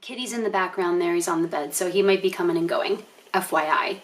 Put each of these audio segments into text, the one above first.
Kitty's in the background there, he's on the bed, so he might be coming and going, FYI.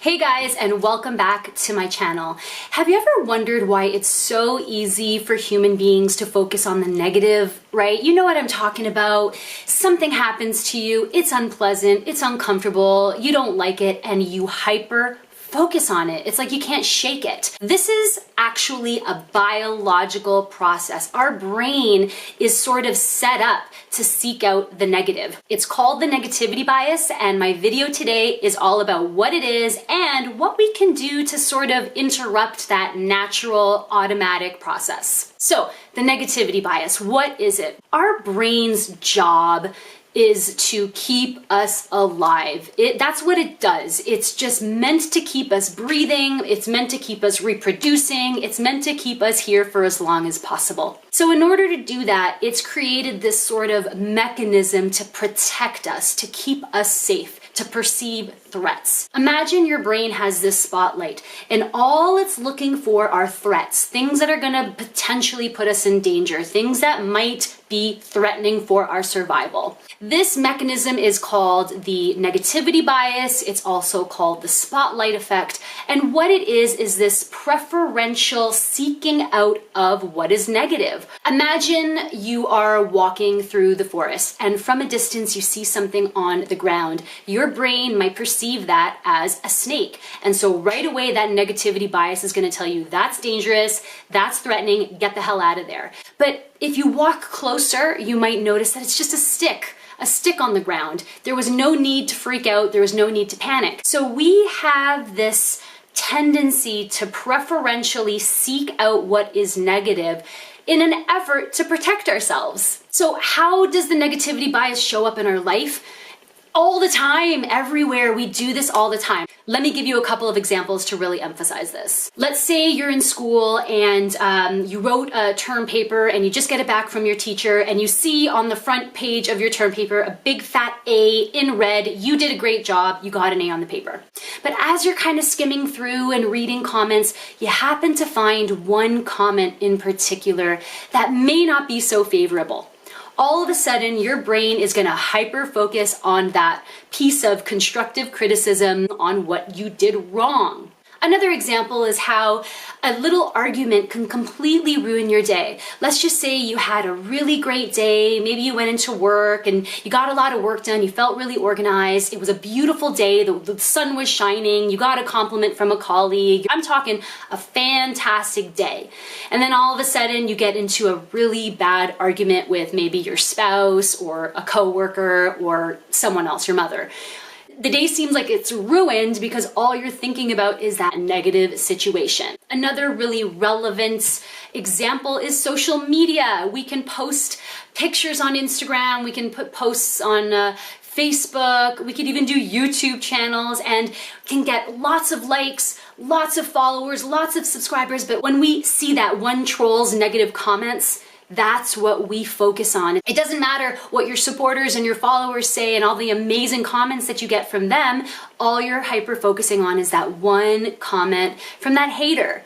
Hey guys, and welcome back to my channel. Have you ever wondered why it's so easy for human beings to focus on the negative, right? You know what I'm talking about. Something happens to you, it's unpleasant, it's uncomfortable, you don't like it, and you hyper focus on it. It's like you can't shake it. This is actually a biological process. Our brain is sort of set up to seek out the negative. It's called the negativity bias, and my video today is all about what it is and what we can do to sort of interrupt that natural automatic process. So, the negativity bias, what is it? Our brain's job is to keep us alive. That's what it does. It's just meant to keep us breathing. It's meant to keep us reproducing. It's meant to keep us here for as long as possible. So in order to do that, it's created this sort of mechanism to protect us, to keep us safe, to perceive threats. Imagine your brain has this spotlight and all it's looking for are threats, things that are gonna potentially put us in danger, things that might be threatening for our survival. This mechanism is called the negativity bias. It's also called the spotlight effect. And what it is this preferential seeking out of what is negative. Imagine you are walking through the forest and from a distance you see something on the ground. Your brain might perceive that as a snake. And so right away that negativity bias is going to tell you that's dangerous, that's threatening, get the hell out of there. But if you walk closer, you might notice that it's just a stick on the ground. There was no need to freak out. There was no need to panic. So we have this tendency to preferentially seek out what is negative in an effort to protect ourselves. So how does the negativity bias show up in our life? All the time, everywhere. We do this all the time. Let me give you a couple of examples to really emphasize this. Let's say you're in school and you wrote a term paper and you just get it back from your teacher and you see on the front page of your term paper a big fat A in red. You did a great job. You got an A on the paper. But as you're kind of skimming through and reading comments, you happen to find one comment in particular that may not be so favorable. All of a sudden, your brain is going to hyper focus on that piece of constructive criticism on what you did wrong. Another example is how a little argument can completely ruin your day. Let's just say you had a really great day. Maybe you went into work and you got a lot of work done. You felt really organized. It was a beautiful day. The sun was shining. You got a compliment from a colleague. I'm talking a fantastic day. And then all of a sudden you get into a really bad argument with maybe your spouse or a coworker or someone else, your mother. The day seems like it's ruined because all you're thinking about is that negative situation. Another really relevant example is social media. We can post pictures on Instagram, we can put posts on Facebook, we could even do YouTube channels and can get lots of likes, lots of followers, lots of subscribers, but when we see that one troll's negative comments, that's what we focus on. It doesn't matter what your supporters and your followers say and all the amazing comments that you get from them. All you're hyper focusing on is that one comment from that hater.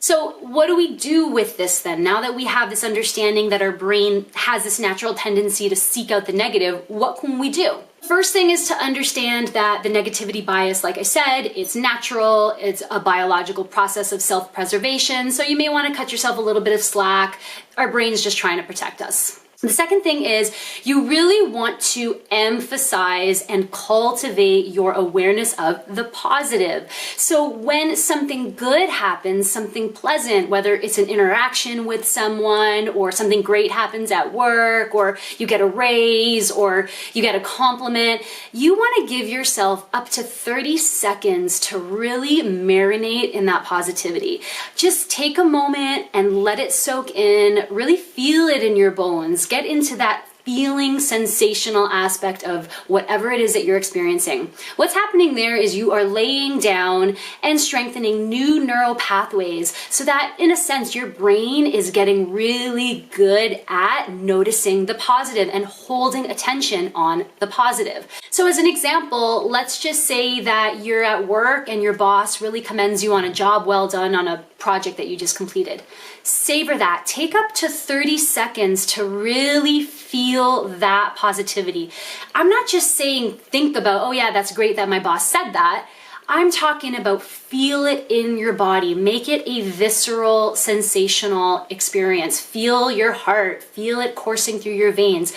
So what do we do with this then? Now that we have this understanding that our brain has this natural tendency to seek out the negative, what can we do? First thing is to understand that the negativity bias, like I said, it's natural, it's a biological process of self-preservation, so you may want to cut yourself a little bit of slack. Our brain's just trying to protect us. The second thing is you really want to emphasize and cultivate your awareness of the positive. So when something good happens, something pleasant, whether it's an interaction with someone or something great happens at work or you get a raise or you get a compliment, you want to give yourself up to 30 seconds to really marinate in that positivity. Just take a moment and let it soak in, really feel it in your bones. Get into that feeling sensational aspect of whatever it is that you're experiencing. What's happening there is you are laying down and strengthening new neural pathways so that in a sense your brain is getting really good at noticing the positive and holding attention on the positive. So as an example, let's just say that you're at work and your boss really commends you on a job well done on a project that you just completed. Savor that. Take up to 30 seconds to really feel that positivity. I'm not just saying think about, oh yeah, that's great that my boss said that. I'm talking about feel it in your body. Make it a visceral, sensational experience. Feel your heart. Feel it coursing through your veins.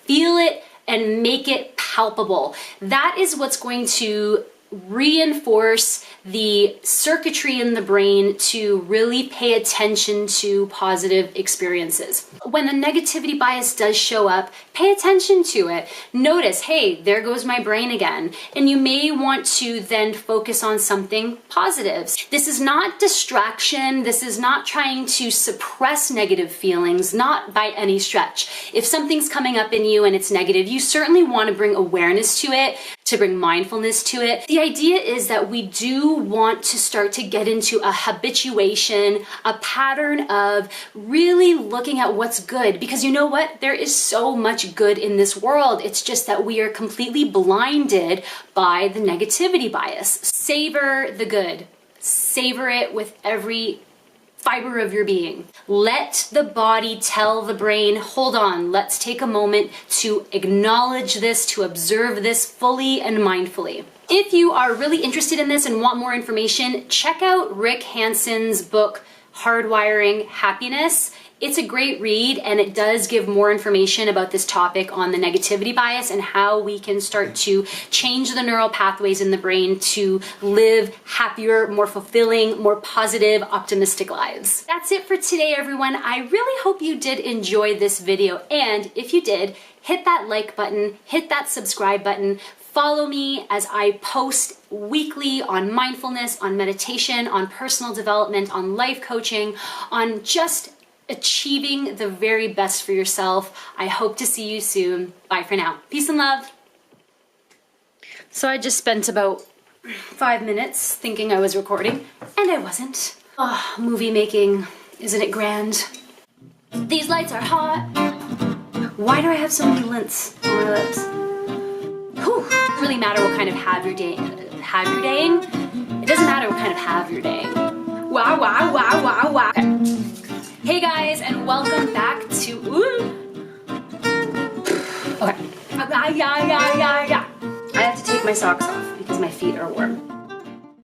Feel it and make it palpable. That is what's going to reinforce the circuitry in the brain to really pay attention to positive experiences. When the negativity bias does show up, pay attention to it. Notice, hey, there goes my brain again. And you may want to then focus on something positive. This is not distraction. This is not trying to suppress negative feelings, not by any stretch. If something's coming up in you and it's negative, you certainly want to bring awareness to it, to bring mindfulness to it. The idea is that we do want to start to get into a habituation, a pattern of really looking at what's good, because you know what? There is so much good in this world. It's just that we are completely blinded by the negativity bias. Savor the good. Savor it with every fiber of your being. Let the body tell the brain, hold on, let's take a moment to acknowledge this, to observe this fully and mindfully. If you are really interested in this and want more information, check out Rick Hanson's book, Hardwiring Happiness. It's a great read, and it does give more information about this topic on the negativity bias and how we can start to change the neural pathways in the brain to live happier, more fulfilling, more positive, optimistic lives. That's it for today, everyone. I really hope you did enjoy this video, and if you did, hit that like button, hit that subscribe button. Follow me as I post weekly on mindfulness, on meditation, on personal development, on life coaching, on just achieving the very best for yourself. I hope to see you soon. Bye for now. Peace and love. So I just spent about 5 minutes thinking I was recording, and I wasn't. Oh, movie making, isn't it grand? These lights are hot. Why do I have so many lints on my lips? Whew. It doesn't really matter what kind of have your daying. It doesn't matter what kind of have your daying. Wow, wow, wow, wow, wow. Okay. Hey guys, and welcome back to, okay. I have to take my socks off because my feet are warm.